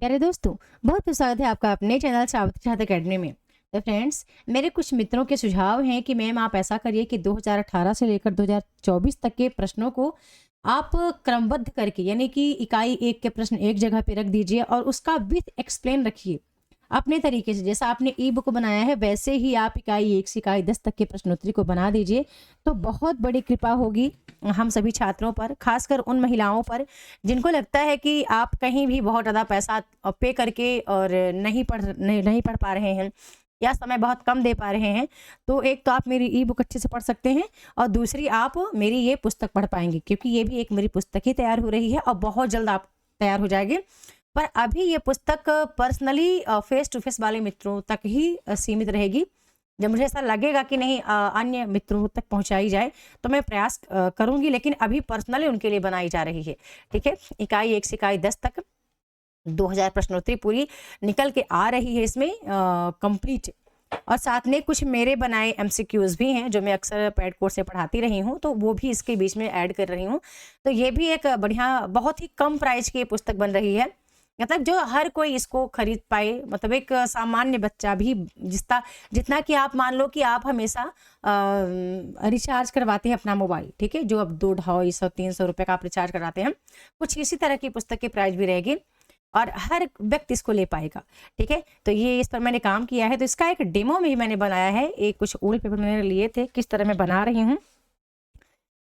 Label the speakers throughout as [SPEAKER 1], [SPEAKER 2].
[SPEAKER 1] प्यारे दोस्तों, बहुत बहुत स्वागत है आपका अपने चैनल श्रावती छात्र अकेडमी में। तो फ्रेंड्स, मेरे कुछ मित्रों के सुझाव हैं कि मैम आप ऐसा करिए कि 2018 से लेकर 2024 तक के प्रश्नों को आप क्रमबद्ध करके, यानी कि इकाई 1 के प्रश्न एक जगह पे रख दीजिए और उसका विथ एक्सप्लेन रखिए अपने तरीके से। जैसा आपने ई बुक बनाया है वैसे ही आप इकाई 1 से इकाई 10 तक के प्रश्नोत्तरी को बना दीजिए, तो बहुत बड़ी कृपा होगी हम सभी छात्रों पर, खासकर उन महिलाओं पर जिनको लगता है कि आप कहीं भी बहुत ज़्यादा पैसा पे करके और नहीं पढ़ पा रहे हैं या समय बहुत कम दे पा रहे हैं। तो एक तो आप मेरी ई बुक अच्छे से पढ़ सकते हैं और दूसरी आप मेरी ये पुस्तक पढ़ पाएंगे, क्योंकि ये भी एक मेरी पुस्तक ही तैयार हो रही है और बहुत जल्द आप तैयार हो जाएगी। पर अभी ये पुस्तक पर्सनली फेस टू फेस वाले मित्रों तक ही सीमित रहेगी। जब मुझे ऐसा लगेगा कि नहीं अन्य मित्रों तक पहुंचाई जाए तो मैं प्रयास करूंगी, लेकिन अभी पर्सनली उनके लिए बनाई जा रही है। ठीक है, इकाई 1 से इकाई 10 तक 2000 प्रश्नोत्तरी पूरी निकल के आ रही है इसमें कंप्लीट। और साथ में कुछ मेरे बनाए एमसीक्यूज भी हैं जो मैं अक्सर पेड कोर्स में पढ़ाती रही हूँ, तो वो भी इसके बीच में ऐड कर रही हूँ। तो ये भी एक बढ़िया, बहुत ही कम प्राइस की ये पुस्तक बन रही है, मतलब जो हर कोई इसको खरीद पाए, मतलब एक सामान्य बच्चा भी, जितना जितना कि आप मान लो कि आप हमेशा रिचार्ज करवाते हैं अपना मोबाइल, ठीक है, जो अब 200-250-300 रुपये का आप रिचार्ज करवाते हैं, कुछ इसी तरह की पुस्तक की प्राइस भी रहेगी और हर व्यक्ति इसको ले पाएगा। ठीक है, तो ये इस पर मैंने काम किया है, तो इसका एक डेमो में ही मैंने बनाया है। एक कुछ ओल्ड पेपर मैंने लिए थे, किस तरह मैं बना रही हूँ,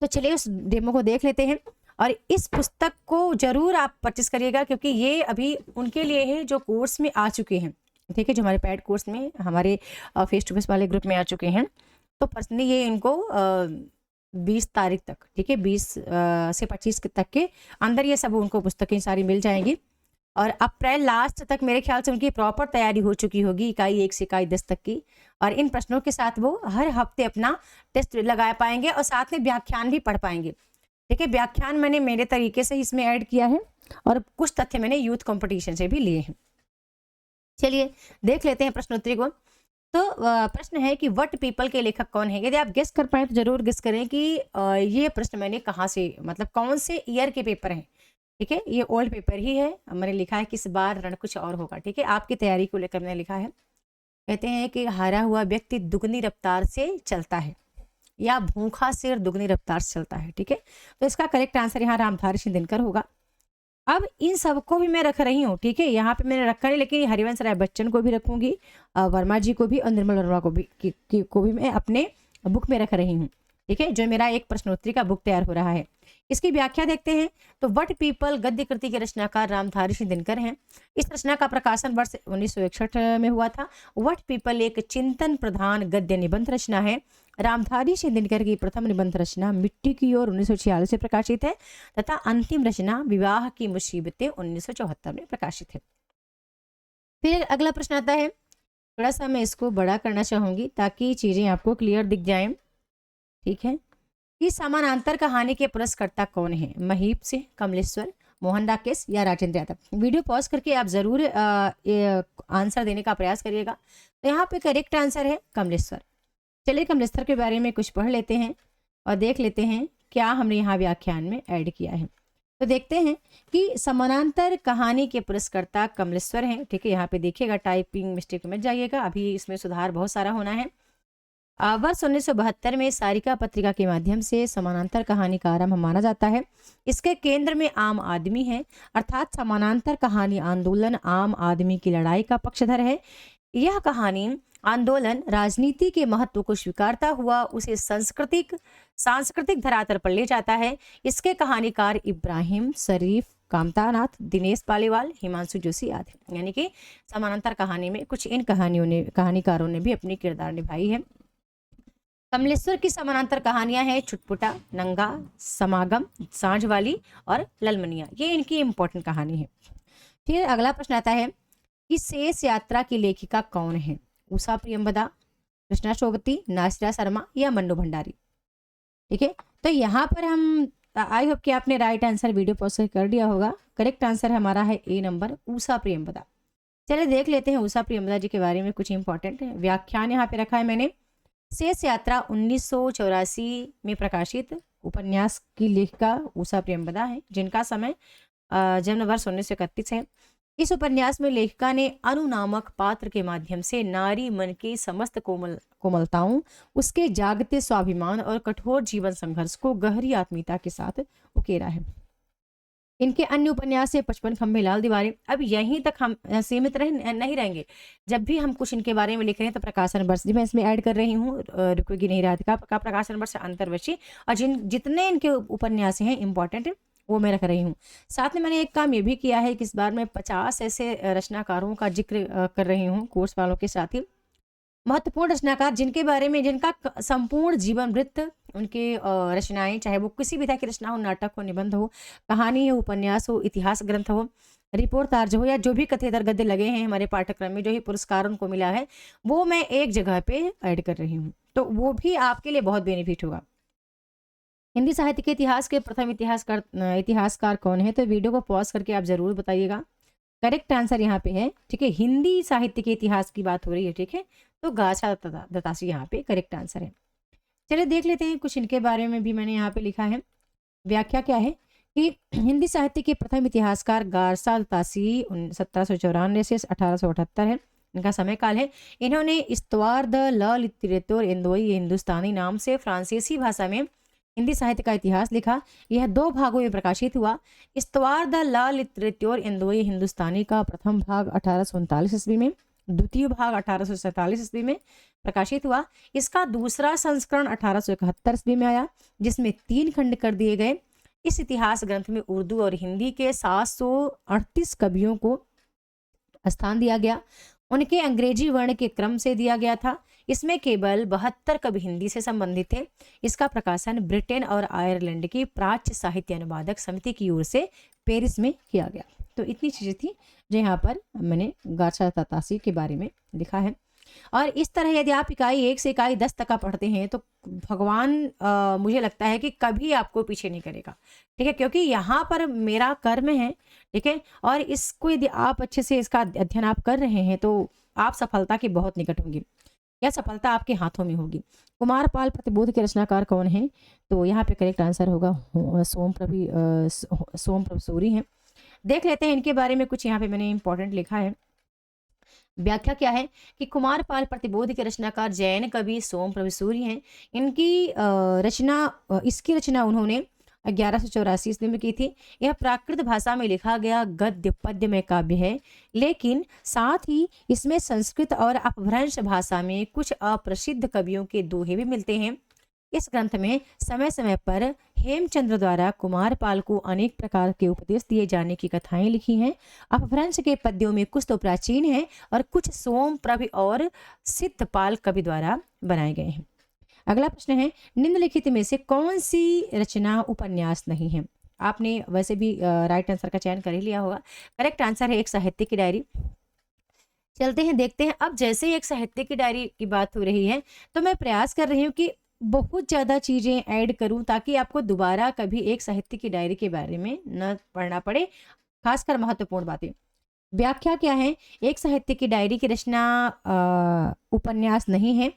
[SPEAKER 1] तो चलिए उस डेमो को देख लेते हैं। और इस पुस्तक को जरूर आप परचेस करिएगा, क्योंकि ये अभी उनके लिए है जो कोर्स में आ चुके हैं। ठीक है, जो हमारे पैड कोर्स में, हमारे फेस टू फेस वाले ग्रुप में आ चुके हैं, तो पर्सनली ये इनको 20 तारीख तक, ठीक है, 20 से 25 तक के अंदर ये सब उनको पुस्तकें सारी मिल जाएंगी। और अप्रैल लास्ट तक मेरे ख्याल से उनकी प्रॉपर तैयारी हो चुकी होगी इकाई 1 से इकाई 10 तक की। और इन प्रश्नों के साथ वो हर हफ्ते अपना टेस्ट लगा पाएंगे और साथ में व्याख्यान भी पढ़ पाएंगे। ठीक है, व्याख्यान मैंने मेरे तरीके से इसमें ऐड किया है और कुछ तथ्य मैंने यूथ कंपटीशन से भी लिए हैं। चलिए देख लेते हैं प्रश्नोत्तरी को। तो प्रश्न है कि वट पीपल के लेखक कौन है। यदि आप गेस कर पाए तो जरूर गेस करें कि ये प्रश्न मैंने कहाँ से, मतलब कौन से ईयर के पेपर हैं। ठीक है, ये ओल्ड पेपर ही है, मैंने लिखा है कि इस बार रण कुछ और होगा। ठीक है, आपकी तैयारी को लेकर मैंने लिखा है। कहते हैं कि हारा हुआ व्यक्ति दुगनी रफ्तार से चलता है या भूखा शेर दुगनी रफ्तार से चलता है। ठीक है, तो इसका करेक्ट आंसर यहाँ रामधारी सिंह दिनकर होगा। अब इन सबको भी मैं रख रही हूँ, ठीक है, यहाँ पे मैंने रखा नहीं, लेकिन हरिवंश राय बच्चन को भी रखूंगी, वर्मा जी को भी और निर्मल वर्मा को भी को भी मैं अपने बुक में रख रही हूँ। ठीक है, जो मेरा एक प्रश्नोत्तरी का बुक तैयार हो रहा है। इसकी व्याख्या देखते हैं। तो वट पीपल गद्य कृति के रचनाकार रामधारी सिंह दिनकर हैं। इस रचना का प्रकाशन वर्ष 1961 में हुआ था। वट पीपल एक चिंतन प्रधान गद्य निबंध रचना है। रामधारी सिंह दिनकर की प्रथम निबंध रचना मिट्टी की ओर 1946 में प्रकाशित है तथा अंतिम रचना विवाह की मुसीबतें 1974 में प्रकाशित है। फिर अगला प्रश्न आता है, थोड़ा सा मैं इसको बड़ा करना चाहूंगी ताकि चीजें आपको क्लियर दिख जाएं। ठीक है, कि समानांतर कहानी के पुरस्कर्ता कौन है। महीप सिंह, कमलेश्वर, मोहन राकेश या राजेंद्र यादव। वीडियो पॉज करके आप जरूर आंसर देने का प्रयास करिएगा। तो यहाँ पे करेक्ट आंसर है कमलेश्वर। चलिए कमलेश्वर के बारे में कुछ पढ़ लेते हैं और देख लेते हैं क्या हमने यहाँ व्याख्यान में ऐड किया है। तो देखते हैं कि समानांतर कहानी के पुरस्कर्ता कमलेश्वर हैं। ठीक है, यहाँ पे देखिएगा, टाइपिंग मिस्टेक मत जाइएगा, अभी इसमें सुधार बहुत सारा होना है। वर्ष 1972 में सारिका पत्रिका के माध्यम से समानांतर कहानी का आरंभ माना जाता है। इसके केंद्र में आम आदमी है, अर्थात समानांतर कहानी आंदोलन आम आदमी की लड़ाई का पक्षधर है। यह कहानी आंदोलन राजनीति के महत्व को स्वीकारता हुआ उसे सांस्कृतिक धरातल पर ले जाता है। इसके कहानीकार इब्राहिम शरीफ, कामतानाथ, दिनेश पालीवाल, हिमांशु जोशी आदि। यानी कि समानांतर कहानी में कुछ इन कहानीकारों ने भी अपनी किरदार निभाई है। कमलेश्वर की समानांतर कहानियां हैं छुटपुटा, नंगा, समागम, सांझ वाली और ललमनिया। ये इनकी इंपॉर्टेंट कहानी है। फिर अगला प्रश्न आता है कि शेष यात्रा की लेखिका कौन है। उषा प्रियंवदा, कृष्णा शोभती, नासिरा शर्मा या मन्नू भंडारी। ठीक है, तो यहाँ पर हम, आई होप कि आपने राइट आंसर वीडियो पॉज कर दिया होगा। करेक्ट आंसर हमारा है ए नंबर, उषा प्रियंवदा। चलिए देख लेते हैं उषा प्रियंवदा जी के बारे में कुछ इंपॉर्टेंट है। व्याख्यान यहाँ पे रखा है मैंने। शेष यात्रा 1984 में प्रकाशित उपन्यास की लेखिका उषा प्रियंवदा है, जिनका समय जन्म वर्ष 1931 है। इस उपन्यास में लेखिका ने अनु नामक पात्र के माध्यम से नारी मन की समस्त कोमलताओं, उसके जागते स्वाभिमान और कठोर जीवन संघर्ष को गहरी आत्मीयता के साथ उकेरा है। इनके अन्य उपन्यास है 55 खंभे लाल दीवारें। अब यहीं तक हम सीमित नहीं रहेंगे। जब भी हम कुछ इनके बारे में लिख रहे हैं तो प्रकाशन वर्ष भी मैं इसमें ऐड कर रही हूँ। रुकेगी नहीं राधिका का प्रकाशन वर्ष अंतर्वर्षी, और जितने इनके उपन्यास हैं इंपॉर्टेंट वो मैं रख रही हूँ। साथ में मैंने एक काम ये भी किया है कि इस बार मैं 50 ऐसे रचनाकारों का जिक्र कर रही हूँ कोर्स वालों के साथ ही, महत्वपूर्ण रचनाकार जिनके बारे में, जिनका संपूर्ण जीवन वृत्त, उनके रचनाएं, चाहे वो किसी विधा की रचना हो, नाटक हो, निबंध हो, कहानी हो, उपन्यास हो, इतिहास ग्रंथ हो, रिपोर्टाज हो, या जो भी कथेतर गद्य लगे हैं हमारे पाठ्यक्रम में, जो भी पुरस्कार उनको मिला है, वो मैं एक जगह पे ऐड कर रही हूँ, तो वो भी आपके लिए बहुत बेनिफिट होगा। हिंदी साहित्य के इतिहास के प्रथम इतिहासकार कौन है? तो वीडियो को पॉज करके आप जरूर बताइएगा। करेक्ट आंसर यहाँ पे है, ठीक है, हिंदी साहित्य के इतिहास की बात हो रही है, ठीक है, तो गाछा दत्तासी यहाँ पे करेक्ट आंसर है। चलिए देख लेते हैं कुछ इनके बारे में भी मैंने यहाँ पे लिखा है। व्याख्या क्या है कि हिंदी साहित्य के प्रथम इतिहासकार गारसा दत्तासी 1794 से 1878 है, इनका समय काल है। इन्होंने इस्तवार द ल लिटरेचर इंदोई हिंदुस्तानी नाम से फ्रांसीसी भाषा में हिंदी साहित्य का इतिहास लिखा। यह 2 भागों में प्रकाशित हुआ। इस्तवार द ला लिटरेचर इंदोई हिंदुस्तानी का प्रथम भाग 1839 ईस्वी में, द्वितीय भाग 1847 ईस्वी में प्रकाशित हुआ। इसका दूसरा संस्करण 1871 ईस्वी में आया, जिसमें 3 खंड कर दिए गए। इस इतिहास ग्रंथ में उर्दू और हिंदी के 738 कवियों को स्थान दिया गया। उनके अंग्रेजी वर्ण के क्रम से दिया गया था। इसमें केवल 72 कवि हिंदी से संबंधित थे। इसका प्रकाशन ब्रिटेन और आयरलैंड की प्राच्य साहित्य अनुवादक समिति की ओर से पेरिस में किया गया। तो इतनी चीजें थी जो यहाँ पर मैंने गाछा दत्तासी के बारे में लिखा है। और इस तरह यदि आप इकाई 1 से इकाई 10 तक का पढ़ते हैं तो भगवान मुझे लगता है कि कभी आपको पीछे नहीं करेगा, ठीक है, क्योंकि यहाँ पर मेरा कर्म है, ठीक है, और इसको यदि आप अच्छे से इसका अध्ययन आप कर रहे हैं तो आप सफलता के बहुत निकट होंगे, या सफलता आपके हाथों में होगी। कुमारपाल प्रतिबोध के रचनाकार कौन है? तो यहाँ पे करेक्ट आंसर होगा सोमप्रभ सूरी हैं। देख लेते हैं इनके बारे में कुछ, यहाँ पे मैंने इंपॉर्टेंट लिखा है। व्याख्या क्या है कि कुमारपाल प्रतिबोध के रचनाकार जैन कवि सोमप्रभ सूरी हैं। इसकी रचना उन्होंने 1184 ईस्वी में की थी। यह प्राकृत भाषा में लिखा गया गद्य पद्यमय काव्य है, लेकिन साथ ही इसमें संस्कृत और अपभ्रंश भाषा में कुछ अप्रसिद्ध कवियों के दोहे भी मिलते हैं। इस ग्रंथ में समय समय पर हेमचंद्र द्वारा कुमारपाल को अनेक प्रकार के उपदेश दिए जाने की कथाएं लिखी हैं। अपभ्रंश के पद्यों में कुछ तो प्राचीन हैं और कुछ सोमप्रभ और सिद्धपाल कवि द्वारा बनाए गए हैं। अगला प्रश्न है, निम्नलिखित में से कौन सी रचना उपन्यास नहीं है? आपने वैसे भी राइट आंसर का चयन कर ही लिया होगा। करेक्ट आंसर है एक साहित्य की डायरी। चलते हैं देखते हैं। अब जैसे ही एक साहित्य की डायरी की बात हो रही है तो मैं प्रयास कर रही हूँ कि बहुत ज़्यादा चीज़ें ऐड करूं ताकि आपको दोबारा कभी एक साहित्य की डायरी के बारे में न पढ़ना पड़े, खासकर महत्वपूर्ण बातें। व्याख्या क्या है? एक साहित्य की डायरी की रचना उपन्यास नहीं है।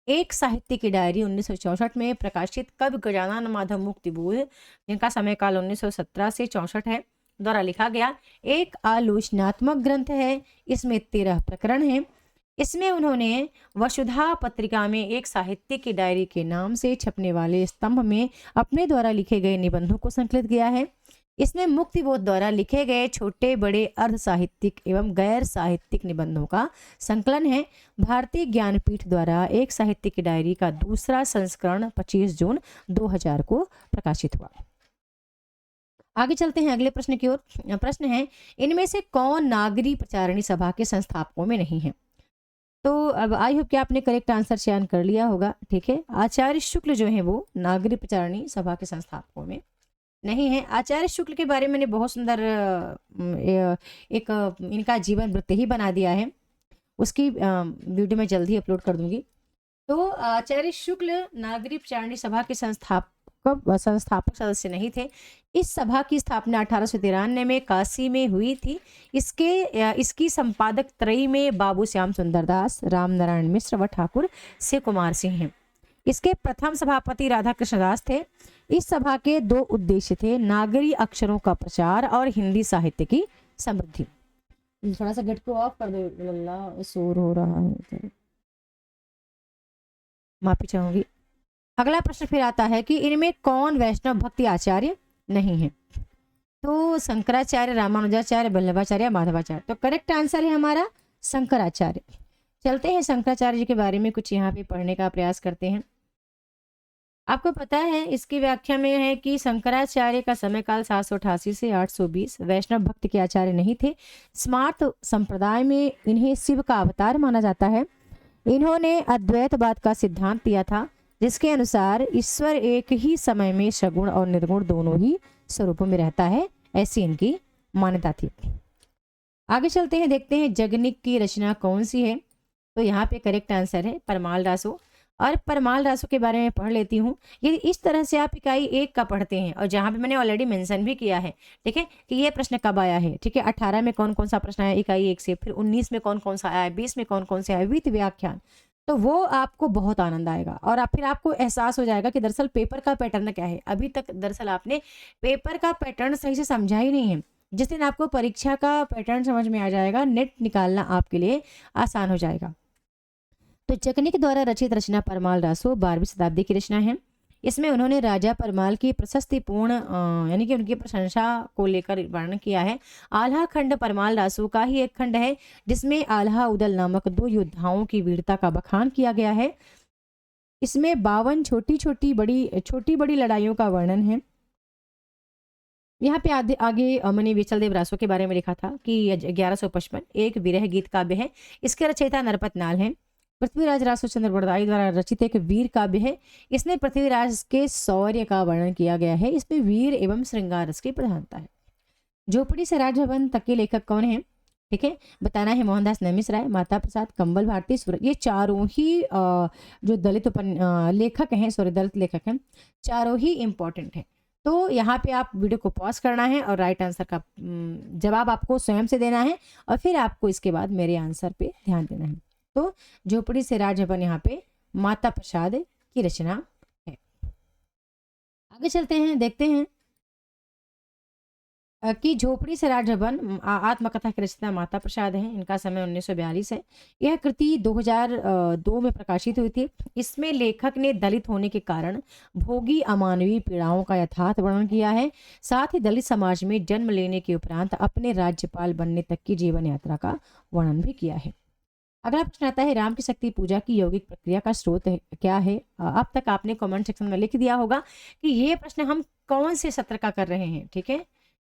[SPEAKER 1] एक साहित्य की डायरी 1964 में प्रकाशित कवि गजानन माधव मुक्तिबोध, जिनका समय काल 1917 से 64 है, द्वारा लिखा गया एक आलोचनात्मक ग्रंथ है। इसमें 13 प्रकरण हैं। इसमें उन्होंने वसुधा पत्रिका में एक साहित्य की डायरी के नाम से छपने वाले स्तंभ में अपने द्वारा लिखे गए निबंधों को संकलित किया है। इसमें मुक्तिबोध द्वारा लिखे गए छोटे बड़े अर्ध साहित्यिक एवं गैर साहित्यिक निबंधों का संकलन है। भारतीय ज्ञानपीठ द्वारा एक साहित्य की डायरी का दूसरा संस्करण 25 जून 2000 को प्रकाशित हुआ। आगे चलते हैं अगले प्रश्न की ओर। प्रश्न है, इनमें से कौन नागरी प्रचारणी सभा के संस्थापकों में नहीं है? तो अब आई होप कि आपने करेक्ट आंसर चयन कर लिया होगा, ठीक है। आचार्य शुक्ल जो है वो नागरी प्रचारणी सभा के संस्थापकों में नहीं है। आचार्य शुक्ल के बारे में मैंने बहुत सुंदर एक इनका जीवन वृत्त ही बना दिया है, उसकी वीडियो में जल्दी अपलोड कर दूंगी। तो आचार्य शुक्ल नागरी प्रचारणी सभा के संस्थापक सदस्य नहीं थे। इस सभा की स्थापना 1893 में काशी में हुई थी। इसकी संपादक त्रयी में बाबू श्याम सुंदर दास, राम नारायण मिश्र व ठाकुर से कुमार सिंह हैं। इसके प्रथम सभापति राधा कृष्ण दास थे। इस सभा के 2 उद्देश्य थे, नागरी अक्षरों का प्रचार और हिंदी साहित्य की समृद्धि। थोड़ा सा गेट को ऑफ कर दो लल्ला, शोर हो रहा है इधर। माफी चाहूंगी। अगला प्रश्न फिर आता है कि इनमें कौन वैष्णव भक्ति आचार्य नहीं है? तो शंकराचार्य, रामानुजाचार्य, वल्लभाचार्य, माधवाचार्य। तो करेक्ट आंसर है हमारा शंकराचार्य। चलते हैं शंकराचार्य जी के बारे में कुछ यहाँ पे पढ़ने का प्रयास करते हैं। आपको पता है इसकी व्याख्या में है कि शंकराचार्य का समय काल 788 से 820। वैष्णव भक्त के आचार्य नहीं थे। स्मार्त संप्रदाय में इन्हें शिव का अवतार माना जाता है। इन्होंने अद्वैतवाद का सिद्धांत दिया था, जिसके अनुसार ईश्वर एक ही समय में सगुण और निर्गुण दोनों ही स्वरूपों में रहता है, ऐसी इनकी मान्यता थी। आगे चलते हैं, देखते हैं जगनिक की रचना कौन सी है। तो यहाँ पे करेक्ट आंसर है परमाल रासो। और परमाल रासो के बारे में पढ़ लेती हूँ। ये इस तरह से आप इकाई 1 का पढ़ते हैं, और जहाँ पे मैंने ऑलरेडी मेंशन भी किया है, ठीक है, कि ये प्रश्न कब आया है। ठीक है, 18 में कौन कौन सा प्रश्न आया इकाई 1 से, फिर 19 में कौन कौन सा आया, 20 में कौन कौन से आया, वित्त व्याख्यान। तो वो आपको बहुत आनंद आएगा, और आप फिर आपको एहसास हो जाएगा कि दरअसल पेपर का पैटर्न क्या है। अभी तक दरअसल आपने पेपर का पैटर्न सही से समझा ही नहीं है। जिस दिन आपको परीक्षा का पैटर्न समझ में आ जाएगा, नेट निकालना आपके लिए आसान हो जाएगा। तो जगनिक द्वारा रचित रचना परमाल रासो 12वीं शताब्दी की रचना है। इसमें उन्होंने राजा परमाल की प्रशस्तिपूर्ण यानी कि उनकी प्रशंसा को लेकर वर्णन किया है। आल्हा खंड परमाल रासो का ही एक खंड है, जिसमें आल्हा उदल नामक 2 योद्धाओं की वीरता का बखान किया गया है। इसमें 52 छोटी बड़ी लड़ाइयों का वर्णन है। यहाँ पे आगे मणि विचल देव रासो के बारे में लिखा था कि 1155 एक विरह गीत काव्य है। इसके रचयिता नरपत नाल हैं। पृथ्वीराज रासो चंद्र बरदाई द्वारा रचित एक वीर काव्य है। इसमें पृथ्वीराज के शौर्य का वर्णन किया गया है। इसमें वीर एवं श्रृंगार रस की प्रधानता है। झोपड़ी से राजभवन तक के लेखक कौन है? ठीक है, बताना है मोहनदास नमिस राय, माता प्रसाद, कंबल भारती, सूरज। ये चारों ही जो दलित लेखक हैं, सॉरी दलित लेखक हैं, चारों ही इंपॉर्टेंट हैं। तो यहाँ पे आप वीडियो को पॉज करना है और राइट आंसर का जवाब आपको स्वयं से देना है, और फिर आपको इसके बाद मेरे आंसर पे ध्यान देना है। तो झोपड़ी से राजभवन यहाँ पे माता प्रसाद की रचना है। आगे चलते हैं, देखते हैं कि झोपड़ी से राजभवन आत्मकथा की रचना माता प्रसाद हैं। इनका समय 1942 है। यह कृति 2002 में प्रकाशित हुई थी। इसमें लेखक ने दलित होने के कारण भोगी अमानवीय पीड़ाओं का यथार्थ वर्णन किया है। साथ ही दलित समाज में जन्म लेने के उपरांत अपने राज्यपाल बनने तक की जीवन यात्रा का वर्णन भी किया है। अगला प्रश्न आता है, राम की शक्ति पूजा की यौगिक प्रक्रिया का स्रोत क्या है? अब तक आपने कमेंट सेक्शन में लिख दिया होगा कि ये प्रश्न हम कौन से सत्र का कर रहे हैं। ठीक है,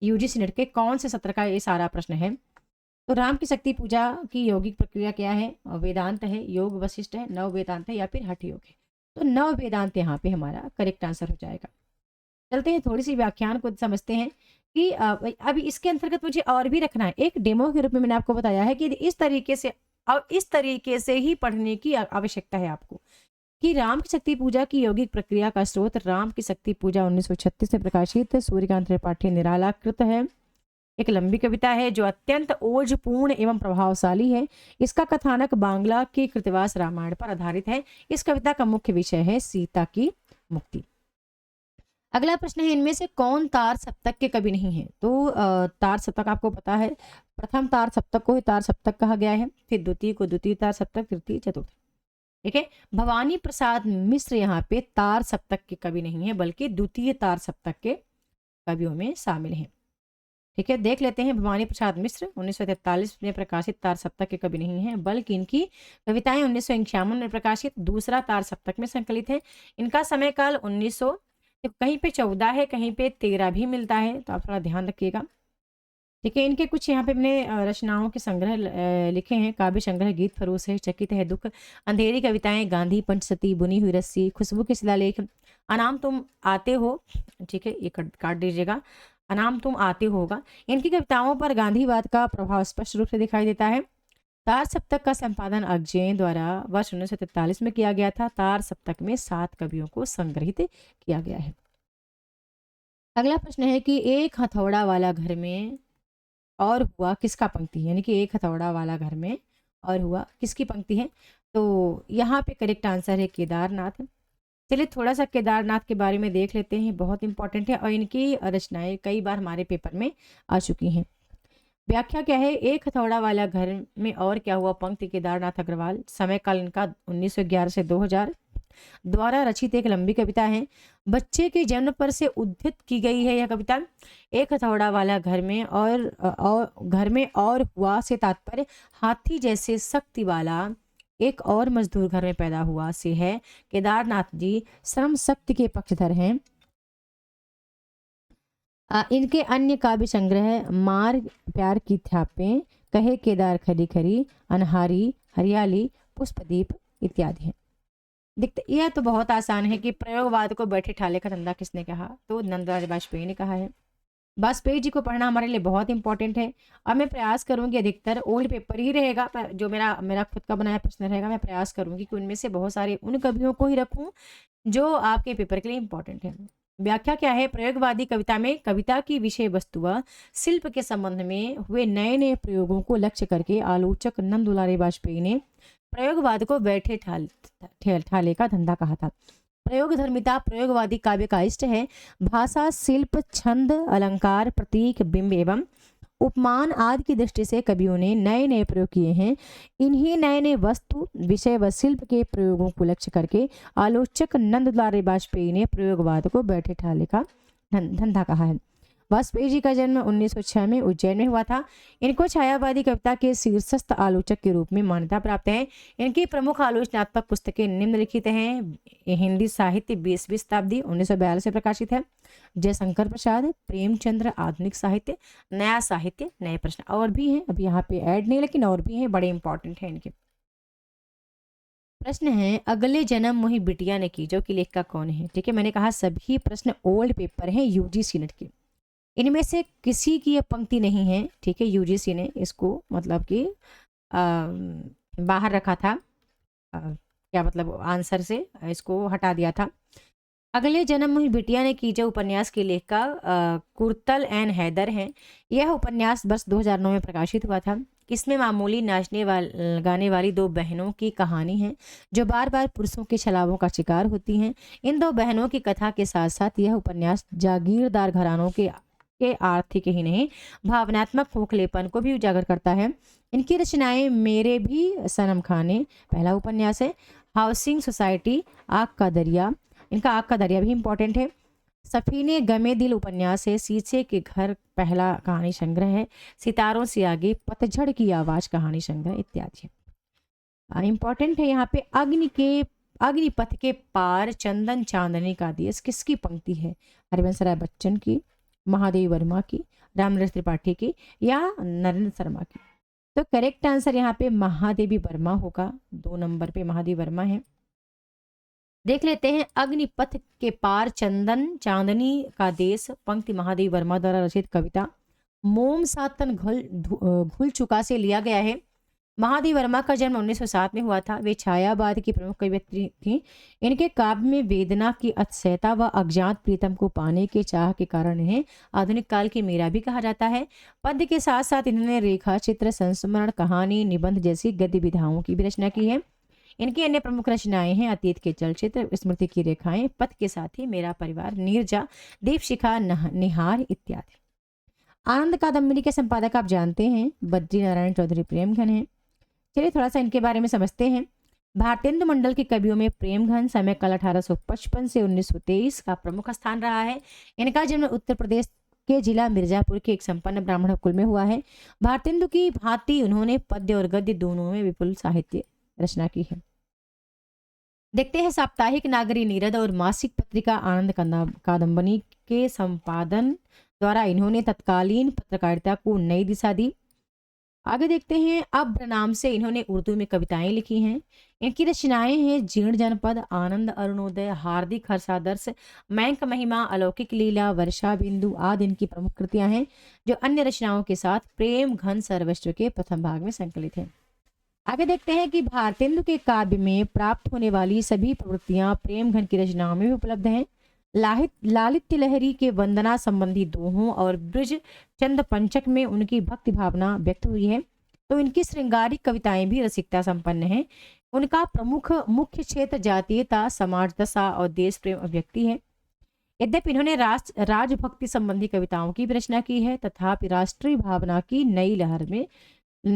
[SPEAKER 1] यूजीसी नेट के कौन से सत्र का ये सारा प्रश्न है। तो राम की शक्ति पूजा की यौगिक प्रक्रिया क्या है? वेदांत है, योग वशिष्ठ है, नव वेदांत है, या फिर हठ योग है? तो नव वेदांत यहाँ पे हमारा करेक्ट आंसर हो जाएगा। चलते हैं, थोड़ी सी व्याख्यान को समझते हैं कि अभी इसके अंतर्गत मुझे और भी रखना है। एक डेमो के रूप में मैंने आपको बताया है कि इस तरीके से ही पढ़ने की आवश्यकता है आपको, कि राम की शक्ति पूजा की यौगिक प्रक्रिया का स्रोत राम की शक्ति पूजा 1936 से प्रकाशित सूर्यकांत त्रिपाठी निराला कृत है। एक लंबी कविता है जो अत्यंत ओजपूर्ण एवं प्रभावशाली है। इसका कथानक बांग्ला के कृतवास रामायण पर आधारित है। इस कविता का मुख्य विषय है सीता की मुक्ति। अगला प्रश्न है, इनमें से कौन तार सप्तक के कवि नहीं है? तो तार सप्तक आपको पता है, प्रथम तार सप्तक को ही तार सप्तक कहा गया है, फिर द्वितीय को द्वितीय तार सप्तक, तृतीय चतुर्थ। ठीक है, भवानी प्रसाद मिश्र यहाँ पे तार सप्तक के कवि नहीं है, बल्कि द्वितीय तार सप्तक के कवियों में शामिल हैं। ठीक है, देख लेते हैं। भवानी प्रसाद मिश्र 1943 में प्रकाशित तार सप्तक के कवि नहीं है, बल्कि इनकी कविताएं 1951 में प्रकाशित दूसरा तार सप्तक में संकलित है। इनका समय काल 1900, कहीं पे 14 है, कहीं पे 13 भी मिलता है, तो आप थोड़ा ध्यान रखिएगा। ठीक है, इनके कुछ यहाँ पे हमने रचनाओं के संग्रह लिखे हैं। काव्य संग्रह गीत फरोश है, चकित है दुख, अंधेरी कविताएं, गांधी पंचसती, बुनी हुई रस्सी, खुशबू के शिलालेख, अनाम तुम आते हो। ठीक है, ये काट दीजिएगा, अनाम तुम आते होगा। इनकी कविताओं पर गांधीवाद का प्रभाव स्पष्ट रूप से दिखाई देता है। तार सप्तक का संपादन अग्जेय द्वारा वर्ष 1943 में किया गया था। तार सप्तक में 7 कवियों को संग्रहित किया गया है। अगला प्रश्न है कि एक हथौड़ा वाला घर में और हुआ किसका पंक्ति, यानी कि एक हथौड़ा वाला घर में और हुआ किसकी पंक्ति है? तो यहाँ पे करेक्ट आंसर है केदारनाथ। चलिए थोड़ा सा केदारनाथ के बारे में देख लेते हैं, बहुत इंपॉर्टेंट है और इनकी रचनाएं कई बार हमारे पेपर में आ चुकी हैं। व्याख्या क्या है? एक हथौड़ा वाला घर में और क्या हुआ पंक्ति केदारनाथ अग्रवाल, समय काल इनका 1911 से 2000 द्वारा रचित एक लंबी कविता है। बच्चे के जन्म पर से उद्धृत की गई है यह कविता। एक हथौड़ा वाला घर में और घर में और हुआ से तात्पर्य हाथी जैसे शक्ति वाला एक और मजदूर घर में पैदा हुआ से है। केदारनाथ जी श्रम शक्ति के पक्षधर हैं। इनके अन्य काव्य संग्रह मार प्यार की थ्यापें, कहे केदार खरी खरी, अनहारी, हरियाली, पुष्पदीप इत्यादि हैं। दिखते यह तो बहुत आसान है कि प्रयोगवाद को बैठे ठाले का धंधा किसने कहा? तो नंदलाल वाजपेयी ने कहा है। वाजपेयी जी को पढ़ना हमारे लिए बहुत इंपॉर्टेंट है और मैं प्रयास करूंगी अधिकतर ओल्ड पेपर ही रहेगा, जो मेरा मेरा खुद का बनाया प्रश्न रहेगा। मैं प्रयास करूंगी कि उनमें से बहुत सारे उन कवियों को ही रखूं जो आपके पेपर के लिए इंपॉर्टेंट है। व्याख्या क्या है? प्रयोगवादी कविता में कविता की विषय वस्तु व शिल्प के संबंध में हुए नए नए प्रयोगों को लक्ष्य करके आलोचक नंद दुलारे वाजपेयी ने प्रयोगवाद को बैठे ठाले का धंधा कहा था। प्रयोग धर्मिता प्रयोगवादी काव्य का इष्ट है। भाषा, शिल्प, छंद, अलंकार, प्रतीक, बिंब एवं उपमान आदि की दृष्टि से कवियों ने नए नए प्रयोग किए हैं। इन्हीं नए नए वस्तु, विषय व शिल्प के प्रयोगों को लक्ष्य करके आलोचक नंद दुलारे वाजपेयी ने प्रयोगवाद को बैठे ठाले का धंधा कहा है। वाजपेयी जी का जन्म 1906 में उज्जैन में हुआ था। इनको छायावादी कविता के शीर्षस्थ आलोचक के रूप में मान्यता प्राप्त है। इनकी प्रमुख आलोचनात्मक पुस्तकें निम्नलिखित हैं। हिंदी साहित्य 20वीं शताब्दी 1942 से प्रकाशित है। जयशंकर प्रसाद, प्रेमचंद्र, आधुनिक साहित्य, नया साहित्य, नए प्रश्न। और भी हैं, अभी यहाँ पे ऐड नहीं, लेकिन और भी हैं, बड़े इंपॉर्टेंट हैं इनके। प्रश्न है, अगले जन्म मोही बिटिया ने की, जो कि लेखक कौन है? ठीक है, मैंने कहा सभी प्रश्न ओल्ड पेपर हैं यूजीसी नेट के। इनमें से किसी की ये पंक्ति नहीं है। ठीक है, यूजीसी ने इसको मतलब कि बाहर रखा था। क्या मतलब आंसर से इसको हटा दिया था। अगले जन्म में बिटिया ने की जो उपन्यास के लेखक कुर्तल एन हैदर हैं। यह उपन्यास वर्ष 2009 में प्रकाशित हुआ था। इसमें मामूली गाने वाली दो बहनों की कहानी है जो बार बार पुरुषों के छलावों का शिकार होती हैं। इन दो बहनों की कथा के साथ साथ यह उपन्यास जागीरदार घरानों के आर्थिक ही नहीं भावनात्मक खोखलेपन को भी उजागर करता है। इनकी रचनाएं मेरे भी सनम खाने पहला उपन्यास है। हाउसिंग सोसाइटी, आग का दरिया, इनका आग का दरिया भी इंपॉर्टेंट है। सफीने गमे दिल उपन्यास है। शीशे के घर पहला कहानी संग्रह है। सितारों से आगे, पतझड़ की आवाज कहानी संग्रह इत्यादि इंपॉर्टेंट है। यहाँ पे अग्निपथ के पार, चंदन चांदनी का देश किसकी पंक्ति है? हरिवंश राय बच्चन की, महादेवी वर्मा की, रामनरेश त्रिपाठी की या नरेंद्र शर्मा की? तो करेक्ट आंसर यहाँ पे महादेवी वर्मा होगा। 2 नंबर पे महादेवी वर्मा है। देख लेते हैं, अग्निपथ के पार, चंदन चांदनी का देश पंक्ति महादेवी वर्मा द्वारा रचित कविता मोम सातन घुल चुका से लिया गया है। महादेवी वर्मा का जन्म 1907 में हुआ था। वे छायावाद की प्रमुख कवियत्री थी। इनके काव्य में वेदना की अतिशयता व अज्ञात प्रीतम को पाने के चाह के कारण इन्हें आधुनिक काल की मीरा भी कहा जाता है। पद्य के साथ साथ इन्होंने रेखा चित्र, संस्मरण, कहानी, निबंध जैसी गद्य विधाओं की भी रचना की है। इनकी अन्य प्रमुख रचनाएं हैं अतीत के चलचित्र, स्मृति की रेखाएं, पथ के साथी, मेरा परिवार, नीरजा, दीपशिखा, निहार इत्यादि। आनंद कादम्बरी के संपादक आप जानते हैं बद्री नारायण चौधरी प्रेमघन हैं। चलिए थोड़ा सा इनके बारे में समझते हैं। भारतेंदु मंडल के कवियों में प्रेमघन समय काल 1855 से 1923 का प्रमुख स्थान रहा है। इनका जन्म उत्तर प्रदेश के जिला मिर्जापुर के एक संपन्न ब्राह्मण कुल में हुआ है। भारतेंदु की भांति उन्होंने पद्य और गद्य दोनों में विपुल साहित्य रचना की है। देखते हैं, साप्ताहिक नागरी नीरद और मासिक पत्रिका आनंद कादम्बनी के संपादन द्वारा इन्होंने तत्कालीन पत्रकारिता को नई दिशा दी। आगे देखते हैं, अब्र नाम से इन्होंने उर्दू में कविताएं लिखी हैं। इनकी रचनाएं हैं जीर्ण जनपद, आनंद अरुणोदय, हार्दिक हर्षादर्श, मैंक महिमा, अलौकिक लीला, वर्षा बिंदु आदि इनकी प्रमुख कृतियां हैं जो अन्य रचनाओं के साथ प्रेम घन सर्वस्व के प्रथम भाग में संकलित हैं। आगे देखते हैं कि भारतेंदु के काव्य में प्राप्त होने वाली सभी प्रवृत्तियां प्रेमघन की रचनाओं में भी उपलब्ध हैं। लालित्य लहरी के वंदना संबंधी दोहों और ब्रज चंद पंचक में उनकी भक्ति भावना व्यक्त हुई है। तो इनकी श्रृंगारिक कविताएं भी रसिकता संपन्न हैं। उनका प्रमुख मुख्य क्षेत्र जातीयता, समाज दशा और देश प्रेम अभिव्यक्ति है। यद्यपि इन्होंने राजभक्ति संबंधी कविताओं की भी रचना की है, तथापि राष्ट्रीय भावना की नई लहर में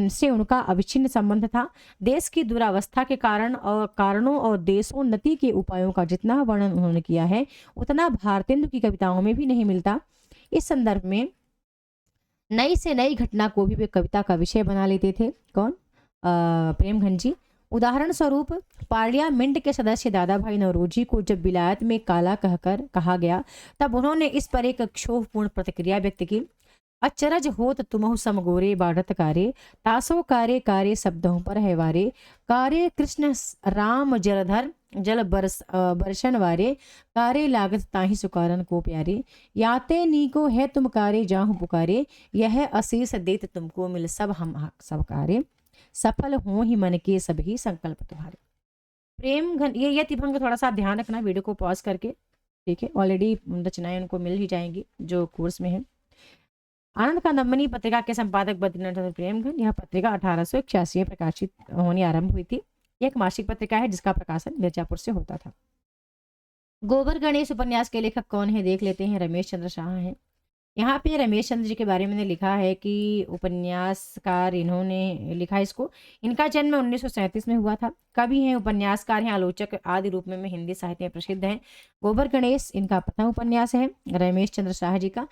[SPEAKER 1] से उनका अविच्छिन्न संबंध था। देश की दुरावस्था के कारणों और देशोन्नति के उपायों का जितना वर्णन उन्होंने किया है, उतना भारतेंदु की कविताओं में भी नहीं मिलता। इस संदर्भ में नई से नई घटना को भी वे कविता का विषय बना लेते थे। कौन? प्रेमघन जी। उदाहरण स्वरूप पार्लियामेंट के सदस्य दादा भाई नौरोजी को जब विलायत में काला कहकर कहा गया, तब उन्होंने इस पर एक क्षोभपूर्ण प्रतिक्रिया व्यक्त की। अचरज होत तुमहु समगोरे बाढ़त कारे, तासो कारे कारे शब्दों पर है वारे, कारे कृष्ण राम जलधर जल बरसन वारे, कारे लागत ताहि सुकारन को प्यारे, याते नीको है तुम कारे जाहु पुकारे, यह अशीष देत तुमको मिल सब हम सब कारे, सफल हो ही मन के सभी संकल्प तुम्हारे। प्रेम घन ये तिभंग थोड़ा सा ध्यान रखना वीडियो को पॉज करके, ठीक है। ऑलरेडी रचनाएं उनको मिल ही जाएंगी जो कोर्स में है। आनंद कादंबनी पत्रिका के संपादक बद्रीनाथ चंद्र प्रेमघन। यह पत्रिका 1881 में प्रकाशित होनी आरंभ हुई थी। यह एक मासिक पत्रिका है जिसका प्रकाशन मिर्जापुर से होता था। गोबर गणेश उपन्यास के लेखक कौन है देख लेते हैं। रमेश चंद्र शाह हैं। यहाँ पे रमेश चंद्र जी के बारे में लिखा है कि उपन्यासकार इन्होंने लिखा है इसको। इनका जन्म 1937 में हुआ था। कवि हैं, उपन्यासकार हैं, आलोचक आदि रूप में हिंदी साहित्य में प्रसिद्ध हैं। गोबर गणेश इनका प्रथम उपन्यास है रमेश चंद्र शाह जी का।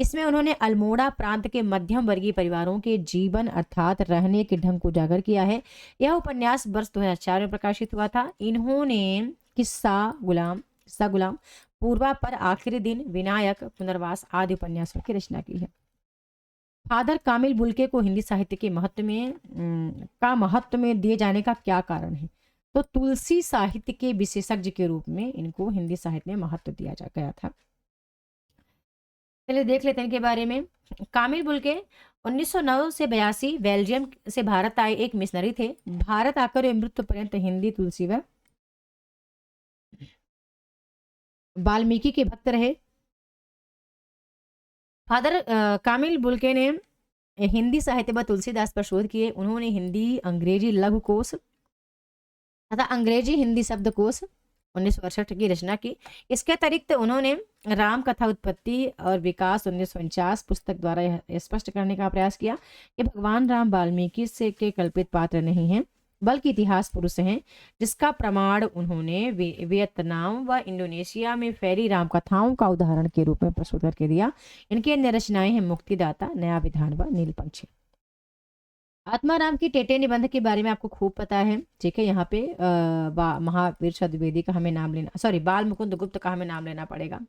[SPEAKER 1] इसमें उन्होंने अल्मोड़ा प्रांत के मध्यम वर्गीय परिवारों के जीवन अर्थात रहने के ढंग को उजागर किया है। यह उपन्यास वर्ष 2004 में प्रकाशित हुआ था। इन्होंने किस्सा गुलाम, पूर्वा पर आखिरी दिन, विनायक, पुनर्वास आदि उपन्यासों की रचना की है। फादर कामिल बुल्के को हिंदी साहित्य के महत्व में दिए जाने का क्या कारण है? तो तुलसी साहित्य के विशेषज्ञ के रूप में इनको हिंदी साहित्य में महत्व दिया गया था। चलिए देख लेते हैं इनके बारे में। कामिल बुल्के 1909 से 82 बेल्जियम से भारत आए एक मिशनरी थे। भारत आकर वे मृत्यु पर्यंत हिंदी, तुलसी व वाल्मीकि के भक्त रहे। फादर कामिल बुल्के ने हिंदी साहित्य व तुलसीदास पर शोध किए। उन्होंने हिंदी अंग्रेजी लघुकोश तथा अंग्रेजी हिंदी शब्दकोश 1968 की रचना की। इसके अतिरिक्त उन्होंने राम कथा उत्पत्ति और विकास 1949 पुस्तक द्वारा यह स्पष्ट करने का प्रयास किया कि भगवान राम वाल्मीकि से के कल्पित पात्र नहीं हैं, बल्कि इतिहास पुरुष हैं, जिसका प्रमाण उन्होंने वियतनाम व इंडोनेशिया में फैली राम कथाओं का उदाहरण के रूप में प्रस्तुत करके दिया। इनकी अन्य रचनाएं हैं मुक्तिदाता, नया विधान व नीलपंछी। आत्माराम की टेटे निबंध के बारे में आपको खूब पता है, ठीक है। यहाँ पे महावीर द्विवेदी का हमें नाम लेना, सॉरी बाल मुकुंद गुप्त का हमें नाम लेना पड़ेगा,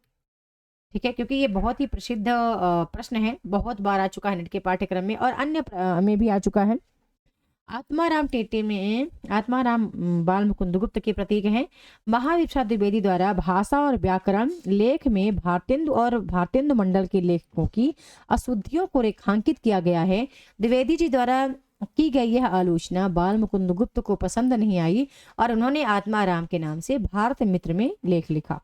[SPEAKER 1] ठीक है, क्योंकि ये बहुत ही प्रसिद्ध प्रश्न है, बहुत बार आ चुका है नेट के पाठ्यक्रम में और अन्य में भी आ चुका है। आत्माराम टेटे में आत्माराम बाल मुकुंद गुप्त के प्रतीक हैं। महावीर द्विवेदी द्वारा भाषा और व्याकरण लेख में भारतेंदु मंडल के लेखकों की अशुद्धियों को रेखांकित किया गया है। द्विवेदी जी द्वारा की गई यह आलोचना बाल मुकुंद गुप्त को पसंद नहीं आई और उन्होंने आत्माराम के नाम से भारत मित्र में लेख लिखा।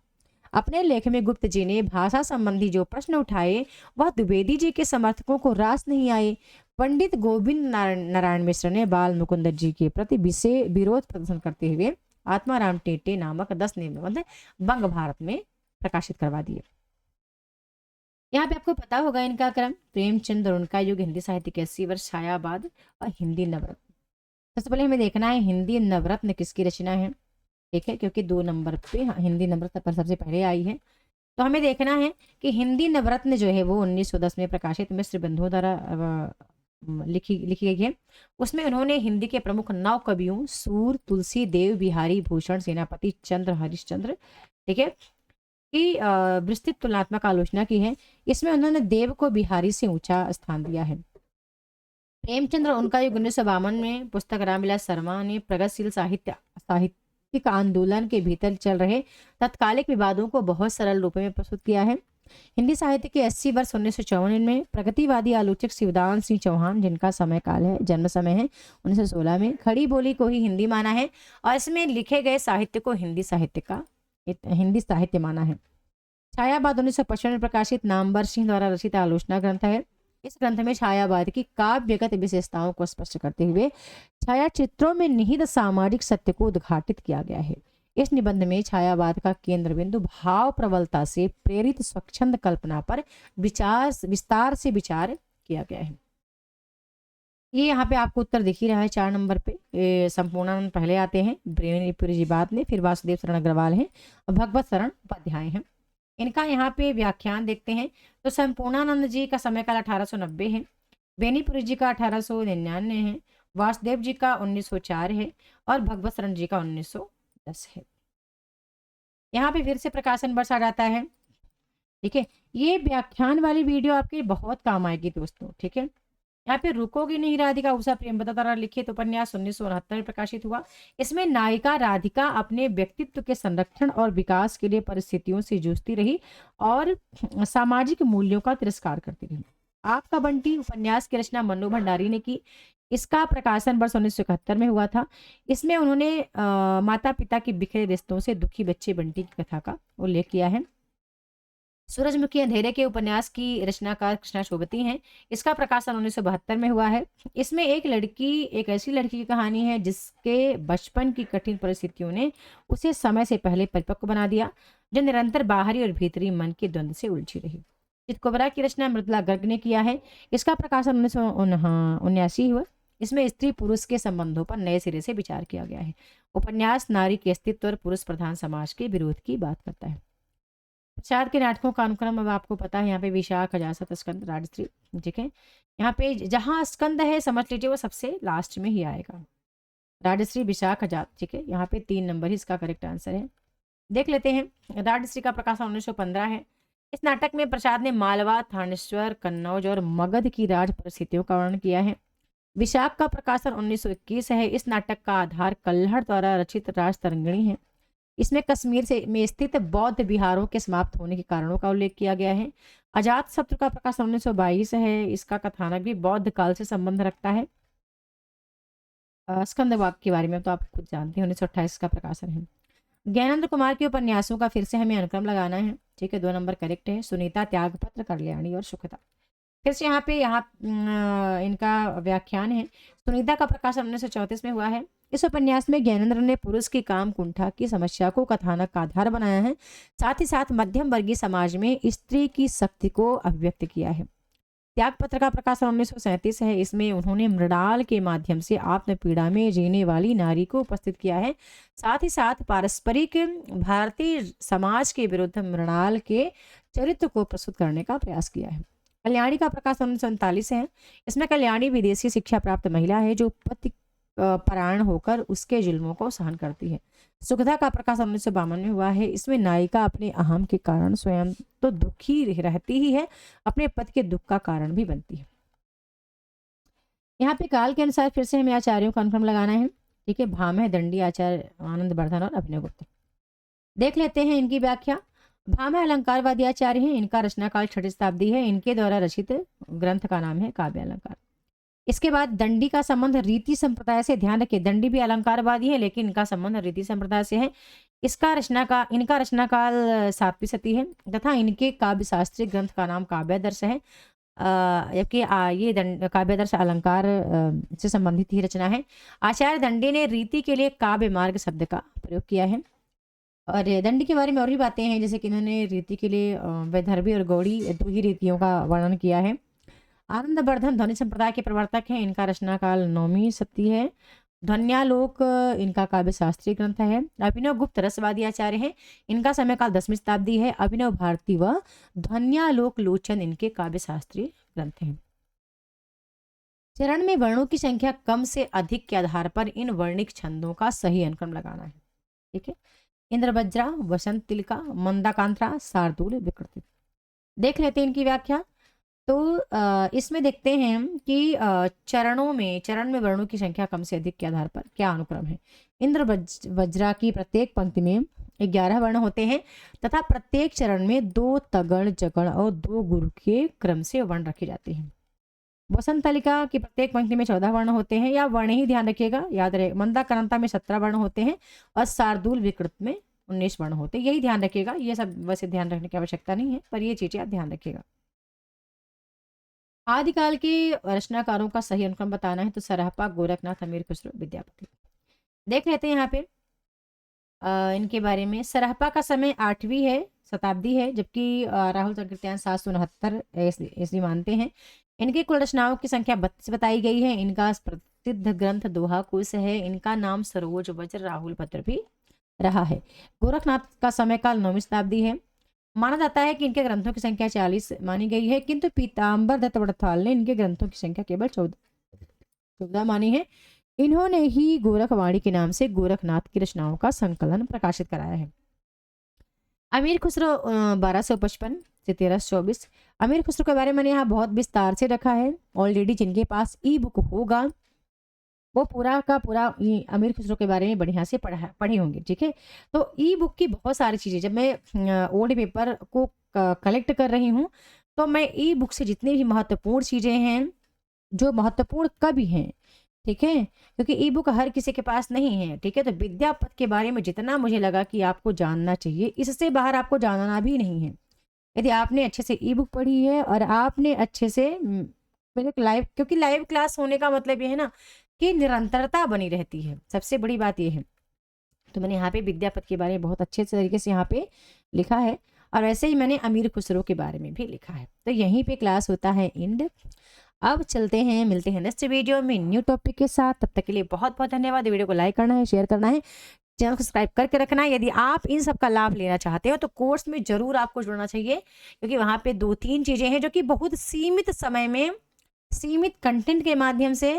[SPEAKER 1] अपने लेख में गुप्त जी ने भाषा संबंधी जो प्रश्न उठाए वह द्विवेदी जी के समर्थकों को रास नहीं आए। पंडित गोविंद नारायण मिश्र ने बाल मुकुंद जी के प्रति विरोध प्रदर्शन करते हुए आत्माराम टेटे नामक 10 निबंध बंग भारत में प्रकाशित करवा दिए। यहाँ पे आपको पता होगा इनका क्रम। प्रेमचंद और उनका युग, हिंदी साहित्य के 80 वर्ष, छायावाद और हिंदी नवरत्न। सबसे पहले हमें देखना है हिंदी नवरत्न किसकी रचना है, ठीक है, क्योंकि 2 नंबर पे हिंदी नवरत्न पर सबसे पहले आई है। तो हमें देखना है कि हिंदी नवरत्न जो है वो 1910 में प्रकाशित मिश्र बंधुओं द्वारा लिखी गई है। उसमें उन्होंने हिंदी के प्रमुख 9 कवियों सूर, तुलसी, देव बिहारी, भूषण, सेनापति, चंद्र, हरिश्चंद्र, ठीक है, की विस्तृत तुलनात्मक आलोचना की है। इसमें उन्होंने देव को बिहारी से ऊंचा स्थान दिया है। प्रेमचंद्र उनका युग 1952 में पुस्तक रामविलास शर्मा ने प्रगतिशील साहित्यिक आंदोलन के भीतर चल रहे तत्कालिक विवादों को बहुत सरल रूप में प्रस्तुत किया है। हिंदी साहित्य के 80 वर्ष 1954 में प्रगतिवादी आलोचक शिवदान सिंह चौहान, जिनका समय काल है, जन्म समय है 1916 में, खड़ी बोली को ही हिंदी माना है और इसमें लिखे गए साहित्य को हिंदी साहित्य माना है। छायावाद 1955 में प्रकाशित नामवर सिंह द्वारा रचित आलोचना ग्रंथ है। इस ग्रंथ में छायावाद की काव्यगत विशेषताओं को स्पष्ट करते हुए छाया चित्रों में निहित सामाजिक सत्य को उद्घाटित किया गया है। इस निबंध में छायावाद का केंद्र बिंदु भाव प्रबलता से प्रेरित स्वच्छंद कल्पना पर विस्तार से विचार किया गया है। ये यहाँ पे आपको उत्तर दिख ही रहा है 4 नंबर पे। संपूर्णानंद पहले आते हैं, ब्रह्मपुरी जी बाद में, फिर वासुदेव शरण अग्रवाल हैं और भगवत शरण उपाध्याय हैं। इनका यहाँ पे व्याख्यान देखते हैं तो संपूर्णानंद जी का समय काल 1890 है, बेनीपुरी जी का 1899 है, वासुदेव जी का 1904 है और भगवत शरण जी का 1910 है। यहाँ पे फिर से प्रकाशन वर्ष आ जाता है। ठीक है, ये व्याख्यान वाली वीडियो आपके बहुत काम आएगी दोस्तों। ठीक है, यहाँ पे रुकोगी नहीं राधिका उषा प्रेमवत द्वारा लिखित उपन्यास 1969 में प्रकाशित हुआ। इसमें नायिका राधिका अपने व्यक्तित्व के संरक्षण और विकास के लिए परिस्थितियों से जूझती रही और सामाजिक मूल्यों का तिरस्कार करती रही। आपका बंटी उपन्यास की रचना मन्नू भंडारी ने की। इसका प्रकाशन वर्ष 1971 में हुआ था। इसमें उन्होंने माता पिता के बिखरे रिश्तों से दुखी बच्चे बंटी की कथा का उल्लेख किया है। सूरजमुखी अंधेरे के उपन्यास की रचनाकार कृष्णा शोभती हैं। इसका प्रकाशन 1972 में हुआ है। इसमें एक ऐसी लड़की की कहानी है जिसके बचपन की कठिन परिस्थितियों ने उसे समय से पहले परिपक्व बना दिया, जो निरंतर बाहरी और भीतरी मन के द्वंद्व से उलझी रही। चितकोबरा की रचना मृदुला गर्ग ने किया है। इसका प्रकाशन 1979 हुआ। इसमें स्त्री पुरुष के संबंधों पर नए सिरे से विचार किया गया है। उपन्यास नारी के अस्तित्व और पुरुष प्रधान समाज के विरोध की बात करता है। प्रसाद के नाटकों का अनुक्रम अब आपको पता है। यहाँ पे विशाख, अजासत, स्कंद, राजश्री। ठीक है, यहाँ पे जहाँ स्कंद है समझ लीजिए वो सबसे लास्ट में ही आएगा। राजश्री, विशाख, अजात। ठीक है, यहाँ पे 3 नंबर ही इसका करेक्ट आंसर है। देख लेते हैं। राजश्री का प्रकाशन 1915 है। इस नाटक में प्रसाद ने मालवा, थानेश्वर, कन्नौज और मगध की राज परिस्थितियों का वर्णन किया है। विशाख का प्रकाशन 1921 है। इस नाटक का आधार कल्हड़ द्वारा रचित राज तरंगिणी है। इसमें कश्मीर में स्थित बौद्ध विहारों के समाप्त होने के कारणों का उल्लेख किया गया है। अजात शत्रु का प्रकाशन 1922 है। इसका कथानक भी बौद्ध काल से संबंध रखता है। स्कंद वाक के बारे में तो आप खुद जानते हैं, 1928 का प्रकाशन है। ज्ञानेंद्र कुमार के उपन्यासों का फिर से हमें अनुक्रम लगाना है। ठीक है, 2 नंबर करेक्ट है। सुनीता, त्यागपत्र, कल्याणी और सुखता। फिर से यहाँ इनका व्याख्यान है। सुनीता का प्रकाशन 1934 में हुआ है। इस उपन्यास में ज्ञानेंद्र ने पुरुष की काम कुंठा की समस्या को कथानक का आधार बनाया है। साथ ही साथ मध्यम वर्गीय समाज में स्त्री की शक्ति को अभिव्यक्त किया है। त्यागपत्र का प्रकाशन 1937 है। इसमें उन्होंने मृणाल के माध्यम से आत्मपीड़ा में जीने वाली नारी को उपस्थित किया है। साथ ही साथ पारस्परिक भारतीय समाज के विरुद्ध मृणाल के चरित्र को प्रस्तुत करने का प्रयास किया है। कल्याणी का प्रकाशन 1939 है। इसमें कल्याणी विदेशी शिक्षा प्राप्त महिला है जो पति परायण होकर उसके जुल्मों को सहन करती है। सुखदा का प्रकाशन 1952 में हुआ है। इसमें नायिका अपने अहम के कारण स्वयं तो दुखी रहती ही है, अपने पति के दुख का कारण भी बनती है। यहाँ पे काल के अनुसार फिर से हमें आचार्यों का अनुक्रम लगाना है। ठीक है, भामह, दंडी, आचार्य आनंद वर्धन और अभिनव गुप्त। देख लेते हैं इनकी व्याख्या। भामह अलंकारवादी आचार्य हैं। इनका रचनाकाल 6वीं शताब्दी है। इनके द्वारा रचित ग्रंथ का नाम है काव्य अलंकार। इसके बाद दंडी का संबंध रीति संप्रदाय से, ध्यान रखिए दंडी भी अलंकारवादी है लेकिन इनका संबंध रीति संप्रदाय से है। इनका रचनाकाल 7वीं शती है तथा इनके काव्य शास्त्रीय ग्रंथ का नाम काव्यादर्श है। जबकि ये काव्यादर्श अलंकार से संबंधित ही रचना है। आचार्य दंडी ने रीति के लिए काव्य मार्ग शब्द का प्रयोग किया है। और दंडी के बारे में और भी बातें हैं, जैसे कि इन्होंने रीति के लिए वैदर्भी और गौड़ी 2 ही रीतियों का वर्णन किया है। आनंद वर्धन ध्वनि संप्रदाय के प्रवर्तक हैं। इनका रचनाकाल 9वीं शती है। ध्वन्यालोक इनका काव्य शास्त्रीय ग्रंथ है। अभिनव गुप्त रसवादी आचार्य हैं। इनका समय काल 10वीं शताब्दी है। अभिनव भारती व ध्वन्यालोक लोचन इनके काव्य शास्त्रीय ग्रंथ हैं। चरण में वर्णों की संख्या कम से अधिक के आधार पर इन वर्णिक छंदों का सही अनुक्रम लगाना है। ठीक है, इंद्रवज्रा, वसंत तिलका, मंदाकांत्रा, शार्दूल, विकृति। देख लेते हैं इनकी व्याख्या। तो इसमें देखते हैं कि चरण में वर्णों की संख्या कम से अधिक के आधार पर क्या अनुक्रम है। इंद्र वज्रा की प्रत्येक पंक्ति में 11 वर्ण होते हैं तथा प्रत्येक चरण में 2 तगड़, जगड़ और 2 गुरु के क्रम से वर्ण रखे जाते हैं। वसंत तलिका की प्रत्येक पंक्ति में 14 वर्ण होते हैं, या वर्ण ही ध्यान रखिएगा, याद रहे। मंदाक्रांता में 17 वर्ण होते हैं और शार्दूल विकृत में 19 वर्ण होते हैं। यही ध्यान रखिएगा। ये सब वैसे ध्यान रखने की आवश्यकता नहीं है, पर ये चीजें आप ध्यान रखिएगा। आदिकाल के रचनाकारों का सही अनुक्रम बताना है तो सरहपा, गोरखनाथ, अमीर खुसरो, विद्यापति। देख लेते हैं यहाँ पे इनके बारे में सरहपा का समय 8वीं है शताब्दी है, जबकि राहुल संकीर्तन 769 ऐसी मानते हैं। इनकी कुल रचनाओं की संख्या 32 बताई गई है। इनका प्रसिद्ध ग्रंथ दोहा कुश है। इनका नाम सरोज वज्र राहुल भद्र भी रहा है। गोरखनाथ का समय काल 9वीं शताब्दी है। माना जाता है कि इनके ग्रंथों की संख्या 40 मानी गई है, किंतु पीताम्बर दत्त वड़थाल ने इनके ग्रंथों की संख्या केवल 14 मानी है। इन्होंने ही गोरखवाणी के नाम से गोरखनाथ की रचनाओं का संकलन प्रकाशित कराया है। अमीर खुसरो 1255 से 1324। अमीर खुसरो के बारे में मैंने यहाँ बहुत विस्तार से रखा है ऑलरेडी। जिनके पास ई बुक होगा वो पूरा का पूरा अमीर खुसरो के बारे में बढ़िया से पढ़ी होंगी, ठीक है। तो ई बुक की बहुत सारी चीज़ें, जब मैं ओल्ड पेपर को कलेक्ट कर रही हूँ तो मैं ई बुक से जितनी भी महत्वपूर्ण चीज़ें हैं, जो महत्वपूर्ण कभी हैं, ठीक है, क्योंकि ई बुक हर किसी के पास नहीं है, ठीक है। तो विद्यापत के बारे में जितना मुझे लगा कि आपको जानना चाहिए, इससे बाहर आपको जानना भी नहीं है। यदि आपने अच्छे से ई बुक पढ़ी है और आपने अच्छे से मेरे लाइव, क्योंकि लाइव क्लास होने का मतलब ये है ना कि निरंतरता बनी रहती है, सबसे बड़ी बात ये है। तो मैंने यहाँ पे विद्यापत के बारे में बहुत अच्छे तरीके से यहाँ पे लिखा है, और वैसे ही मैंने अमीर खुसरो के बारे में भी लिखा है। तो यहीं पे क्लास होता है एंड। अब चलते हैं, मिलते हैं नेक्स्ट वीडियो में न्यू टॉपिक के साथ। तब तक के लिए बहुत बहुत धन्यवाद। वीडियो को लाइक करना है, शेयर करना है, चैनल को सब्सक्राइब करके रखना है। यदि आप इन सब का लाभ लेना चाहते हो तो कोर्स में जरूर आपको जुड़ना चाहिए, क्योंकि वहाँ पे 2-3 चीज़ें हैं जो कि बहुत सीमित समय में सीमित कंटेंट के माध्यम से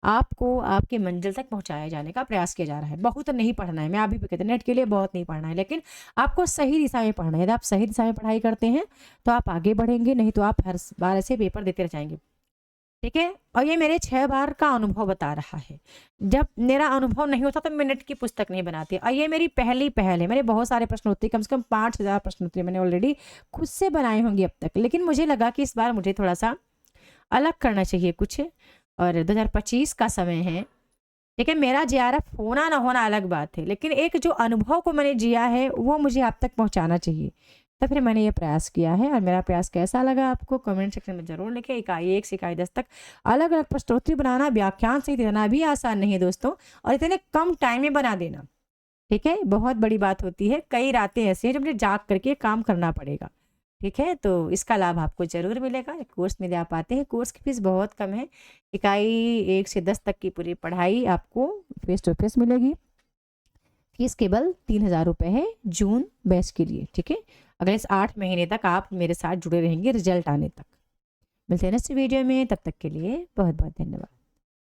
[SPEAKER 1] आपको आपके मंजिल तक पहुंचाया जाने का प्रयास किया जा रहा है। बहुत नहीं पढ़ना है, मैं अभी भी कहते हैं नेट के लिए बहुत नहीं पढ़ना है, लेकिन आपको सही दिशा में पढ़ना है। यदि आप सही दिशा में पढ़ाई करते हैं तो आप आगे बढ़ेंगे, नहीं तो आप हर बार ऐसे पेपर देते रह जाएंगे, ठीक है। और ये मेरे 6 बार का अनुभव बता रहा है। जब मेरा अनुभव नहीं होता तो मैं नेट की पुस्तक नहीं बनाती। और ये मेरी पहली पहल है। मेरे बहुत सारे प्रश्नोत्तरी, कम से कम 5000 प्रश्नोत्तरी मैंने ऑलरेडी खुद से बनाए होंगे अब तक, लेकिन मुझे लगा कि इस बार मुझे थोड़ा सा अलग करना चाहिए कुछ। और 2025 का समय है, ठीक है। मेरा JRF होना ना होना अलग बात है, लेकिन एक जो अनुभव को मैंने जिया है वो मुझे आप तक पहुंचाना चाहिए। तो फिर मैंने ये प्रयास किया है, और मेरा प्रयास कैसा लगा आपको कमेंट सेक्शन में जरूर लिखें। इकाई 1 से इकाई 10 तक अलग अलग प्रश्नोत्तरी बनाना, व्याख्यान सहित देना भी आसान नहीं है दोस्तों, और इतने कम टाइम में बना देना, ठीक है, बहुत बड़ी बात होती है। कई रातें ऐसी हैं जब मुझे जाग करके काम करना पड़ेगा, ठीक है। तो इसका लाभ आपको ज़रूर मिलेगा। कोर्स में आप आते हैं, कोर्स की फीस बहुत कम है। इकाई 1 से 10 तक की पूरी पढ़ाई आपको फेस टू फेस मिलेगी। फीस केवल 3000 रुपये है जून बैच के लिए, ठीक है। अगले इस 8 महीने तक आप मेरे साथ जुड़े रहेंगे रिजल्ट आने तक। मिलते हैं नेक्स्ट वीडियो में, तब तक के लिए बहुत बहुत धन्यवाद।